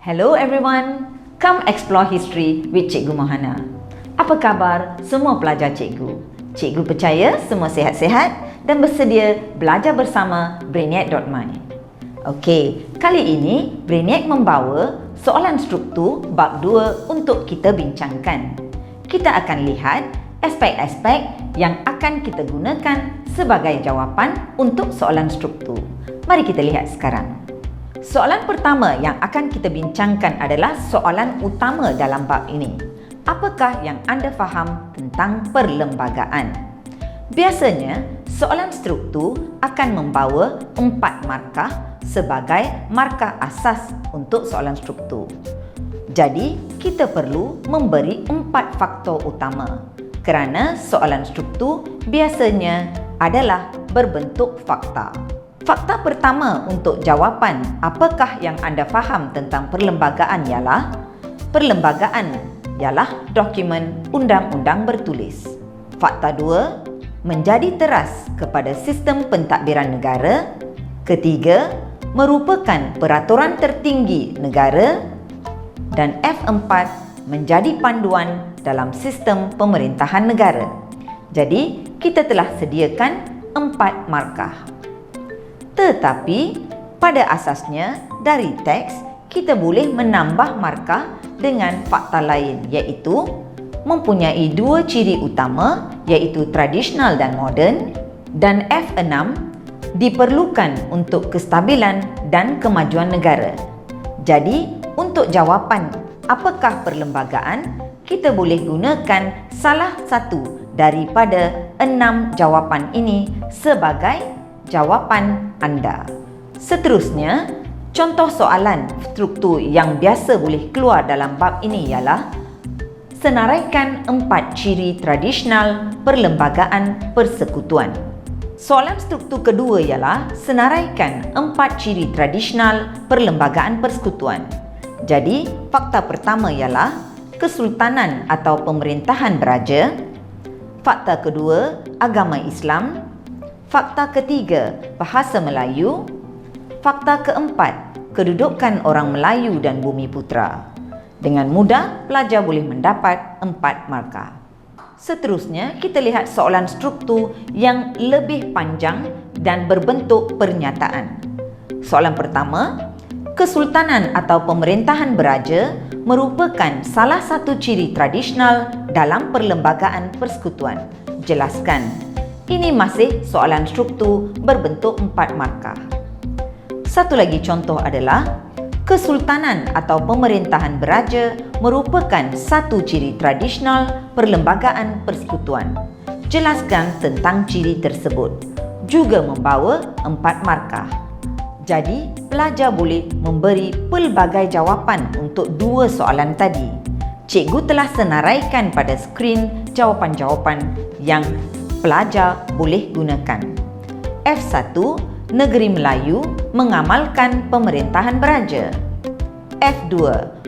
Hello everyone, come explore history with Cikgu Mohana. Apa khabar semua pelajar cikgu? Cikgu percaya semua sihat-sihat dan bersedia belajar bersama Brainiac.my. Okey, kali ini Brainiac membawa soalan struktur bab 2 untuk kita bincangkan. Kita akan lihat aspek-aspek yang akan kita gunakan sebagai jawapan untuk soalan struktur. Mari kita lihat sekarang. Soalan pertama yang akan kita bincangkan adalah soalan utama dalam bab ini. Apakah yang anda faham tentang perlembagaan? Biasanya, soalan struktur akan membawa 4 markah sebagai markah asas untuk soalan struktur. Jadi, kita perlu memberi 4 faktor utama kerana soalan struktur biasanya adalah berbentuk fakta. Fakta pertama untuk jawapan apakah yang anda faham tentang perlembagaan ialah perlembagaan ialah dokumen undang-undang bertulis. Fakta 2, menjadi teras kepada sistem pentadbiran negara. Ketiga, merupakan peraturan tertinggi negara. Dan F4, menjadi panduan dalam sistem pemerintahan negara. Jadi, kita telah sediakan 4 markah. Tetapi, pada asasnya dari teks, kita boleh menambah markah dengan fakta lain iaitu mempunyai 2 ciri utama iaitu tradisional dan moden, dan F6 diperlukan untuk kestabilan dan kemajuan negara. Jadi, untuk jawapan apakah perlembagaan, kita boleh gunakan salah satu daripada 6 jawapan ini sebagai jawapan anda. Seterusnya, contoh soalan struktur yang biasa boleh keluar dalam bab ini ialah senaraikan 4 ciri tradisional perlembagaan persekutuan. Soalan struktur kedua ialah senaraikan 4 ciri tradisional perlembagaan persekutuan. Jadi, fakta pertama ialah kesultanan atau pemerintahan beraja. Fakta kedua, agama Islam. Fakta ketiga, bahasa Melayu. Fakta keempat, kedudukan orang Melayu dan Bumiputera. Dengan mudah, pelajar boleh mendapat 4 markah. Seterusnya, kita lihat soalan struktur yang lebih panjang dan berbentuk pernyataan. Soalan pertama, kesultanan atau pemerintahan beraja merupakan salah satu ciri tradisional dalam perlembagaan persekutuan. Jelaskan. Ini masih soalan struktur berbentuk 4 markah. Satu lagi contoh adalah kesultanan atau pemerintahan beraja merupakan satu ciri tradisional perlembagaan persekutuan. Jelaskan tentang ciri tersebut. Juga membawa 4 markah. Jadi, pelajar boleh memberi pelbagai jawapan untuk 2 soalan tadi. Cikgu telah senaraikan pada skrin jawapan-jawapan yang pelajar boleh gunakan. F1, Negeri Melayu mengamalkan pemerintahan beraja. F2,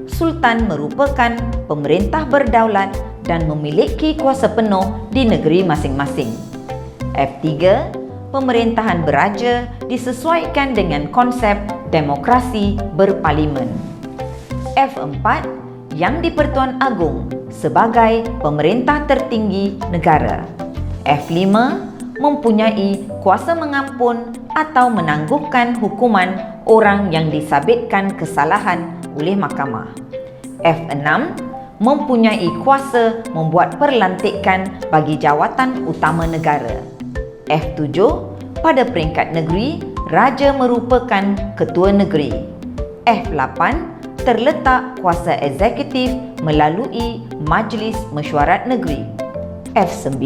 Sultan merupakan pemerintah berdaulat dan memiliki kuasa penuh di negeri masing-masing. F3, pemerintahan beraja disesuaikan dengan konsep demokrasi berparlimen. F4, yang di-Pertuan Agong sebagai pemerintah tertinggi negara. F5, mempunyai kuasa mengampun atau menangguhkan hukuman orang yang disabitkan kesalahan oleh mahkamah. F6, mempunyai kuasa membuat perlantikan bagi jawatan utama negara. F7, pada peringkat negeri, raja merupakan ketua negeri. F8, terletak kuasa eksekutif melalui Majlis Mesyuarat Negeri. F9,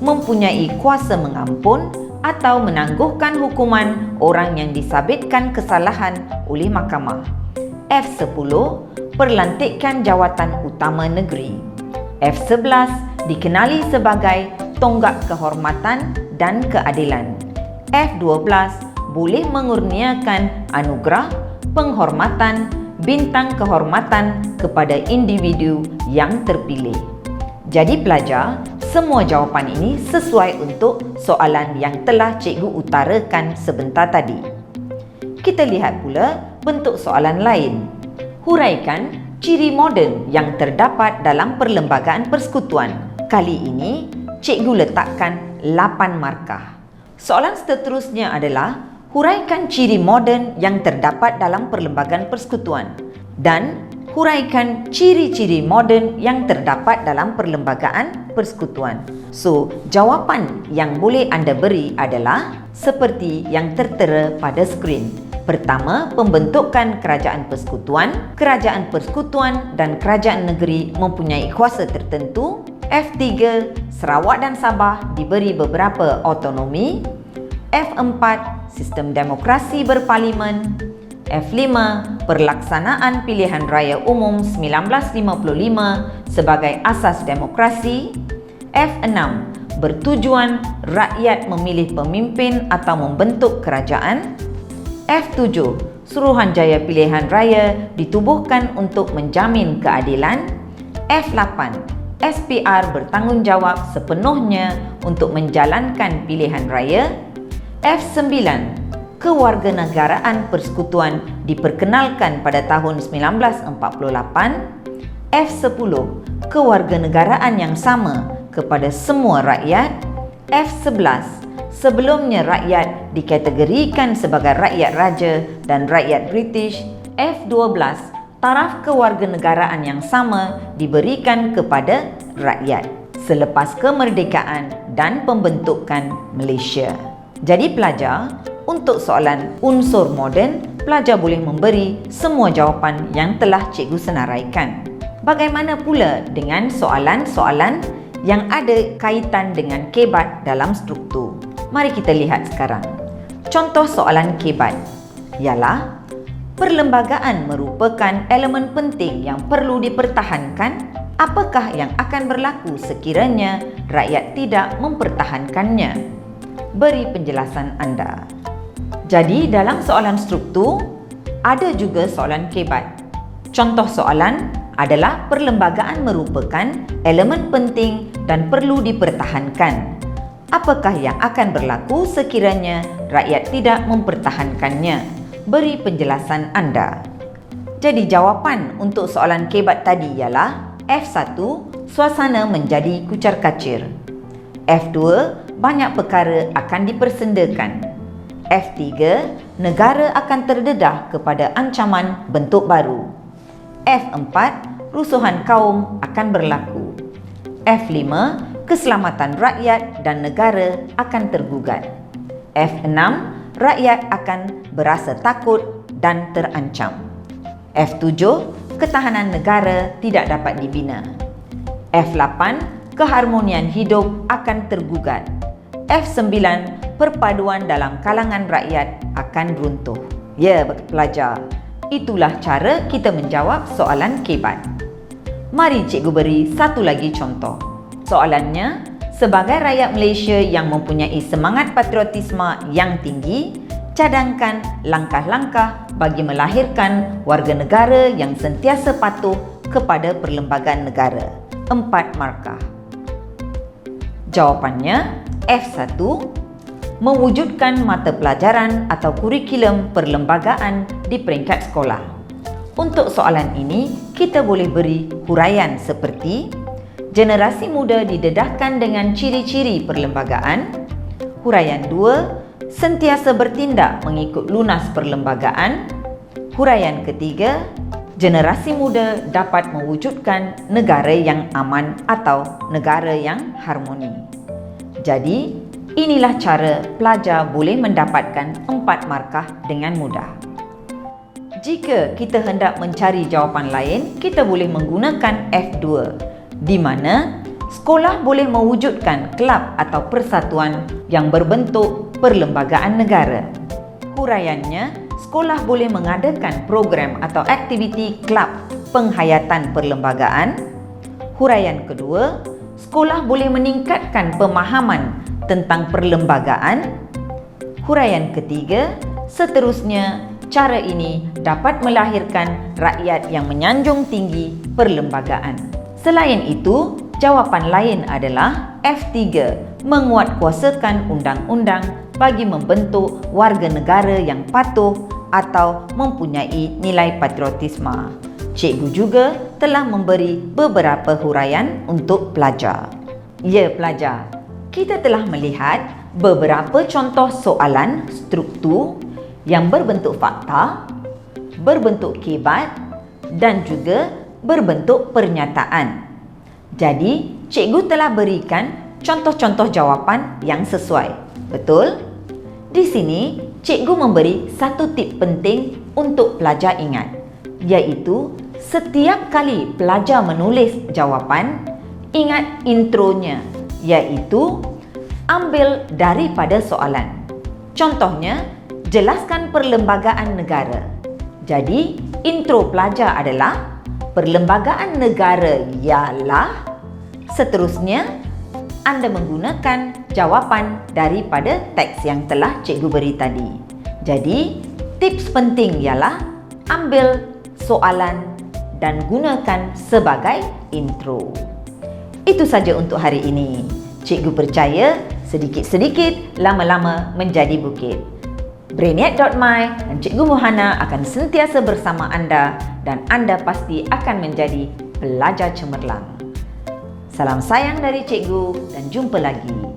mempunyai kuasa mengampun atau menangguhkan hukuman orang yang disabitkan kesalahan oleh mahkamah. F10, perlantikan jawatan utama negeri. F11, dikenali sebagai tonggak kehormatan dan keadilan. F12, boleh mengurniakan anugerah, penghormatan, bintang kehormatan kepada individu yang terpilih. Jadi pelajar, semua jawapan ini sesuai untuk soalan yang telah cikgu utarakan sebentar tadi. Kita lihat pula bentuk soalan lain. Huraikan ciri moden yang terdapat dalam perlembagaan persekutuan. Kali ini, cikgu letakkan 8 markah. Soalan seterusnya adalah huraikan ciri moden yang terdapat dalam perlembagaan persekutuan dan huraikan ciri-ciri moden yang terdapat dalam perlembagaan persekutuan. So, jawapan yang boleh anda beri adalah seperti yang tertera pada skrin. Pertama, pembentukan kerajaan persekutuan dan kerajaan negeri mempunyai kuasa tertentu. F3, Sarawak dan Sabah diberi beberapa autonomi. F4, sistem demokrasi berparlimen. F5, pelaksanaan pilihan raya umum 1955 sebagai asas demokrasi. F6, bertujuan rakyat memilih pemimpin atau membentuk kerajaan. F7, Suruhanjaya pilihan raya ditubuhkan untuk menjamin keadilan. F8, SPR bertanggungjawab sepenuhnya untuk menjalankan pilihan raya. F9, kewarganegaraan persekutuan diperkenalkan pada tahun 1948. F10, kewarganegaraan yang sama kepada semua rakyat. F11, sebelumnya rakyat dikategorikan sebagai rakyat raja dan rakyat British. F12, taraf kewarganegaraan yang sama diberikan kepada rakyat selepas kemerdekaan dan pembentukan Malaysia. Jadi pelajar, untuk soalan unsur moden, pelajar boleh memberi semua jawapan yang telah cikgu senaraikan. Bagaimana pula dengan soalan-soalan yang ada kaitan dengan kebat dalam struktur? Mari kita lihat sekarang. Contoh soalan kebat ialah, perlembagaan merupakan elemen penting yang perlu dipertahankan. Apakah yang akan berlaku sekiranya rakyat tidak mempertahankannya? Beri penjelasan anda. Jadi dalam soalan struktur, ada juga soalan kebat. Contoh soalan adalah perlembagaan merupakan elemen penting dan perlu dipertahankan. Apakah yang akan berlaku sekiranya rakyat tidak mempertahankannya? Beri penjelasan anda. Jadi jawapan untuk soalan kebat tadi ialah F1, suasana menjadi kucar-kacir. F2, banyak perkara akan dipersendakan. F3, negara akan terdedah kepada ancaman bentuk baru. F4, rusuhan kaum akan berlaku. F5, keselamatan rakyat dan negara akan tergugat. F6, rakyat akan berasa takut dan terancam. F7, ketahanan negara tidak dapat dibina. F8, keharmonian hidup akan tergugat. F9, perpaduan dalam kalangan rakyat akan runtuh. Ya, pelajar, itulah cara kita menjawab soalan kebat. Mari cikgu beri satu lagi contoh. Soalannya, sebagai rakyat Malaysia yang mempunyai semangat patriotisme yang tinggi, cadangkan langkah-langkah bagi melahirkan warga negara yang sentiasa patuh kepada perlembagaan negara. 4 markah. Jawapannya, F1, mewujudkan mata pelajaran atau kurikulum perlembagaan di peringkat sekolah. Untuk soalan ini, kita boleh beri huraian seperti generasi muda didedahkan dengan ciri-ciri perlembagaan. Huraian 2, sentiasa bertindak mengikut lunas perlembagaan. Huraian ketiga, generasi muda dapat mewujudkan negara yang aman atau negara yang harmoni. Jadi, inilah cara pelajar boleh mendapatkan 4 markah dengan mudah. Jika kita hendak mencari jawapan lain, kita boleh menggunakan F2, di mana sekolah boleh mewujudkan kelab atau persatuan yang berbentuk perlembagaan negara. Huraiannya, sekolah boleh mengadakan program atau aktiviti kelab penghayatan perlembagaan. Huraian kedua, sekolah boleh meningkatkan pemahaman tentang perlembagaan. Huraian ketiga, seterusnya, cara ini dapat melahirkan rakyat yang menyanjung tinggi perlembagaan. Selain itu, jawapan lain adalah F3, menguatkuasakan undang-undang bagi membentuk warga negara yang patuh atau mempunyai nilai patriotisme. Cikgu juga telah memberi beberapa huraian untuk pelajar. Ya pelajar, kita telah melihat beberapa contoh soalan struktur yang berbentuk fakta, berbentuk kibat dan juga berbentuk pernyataan. Jadi, cikgu telah berikan contoh-contoh jawapan yang sesuai. Betul? Di sini, cikgu memberi satu tip penting untuk pelajar ingat, iaitu setiap kali pelajar menulis jawapan, ingat intronya, iaitu ambil daripada soalan. Contohnya, jelaskan perlembagaan negara. Jadi, intro pelajar adalah perlembagaan negara ialah. Seterusnya, anda menggunakan jawapan daripada teks yang telah cikgu beri tadi. Jadi, tips penting ialah ambil soalan dan gunakan sebagai intro. Itu saja untuk hari ini. Cikgu percaya sedikit-sedikit lama-lama menjadi bukit. Brainiac.my dan Cikgu Mohana akan sentiasa bersama anda dan anda pasti akan menjadi pelajar cemerlang. Salam sayang dari cikgu dan jumpa lagi.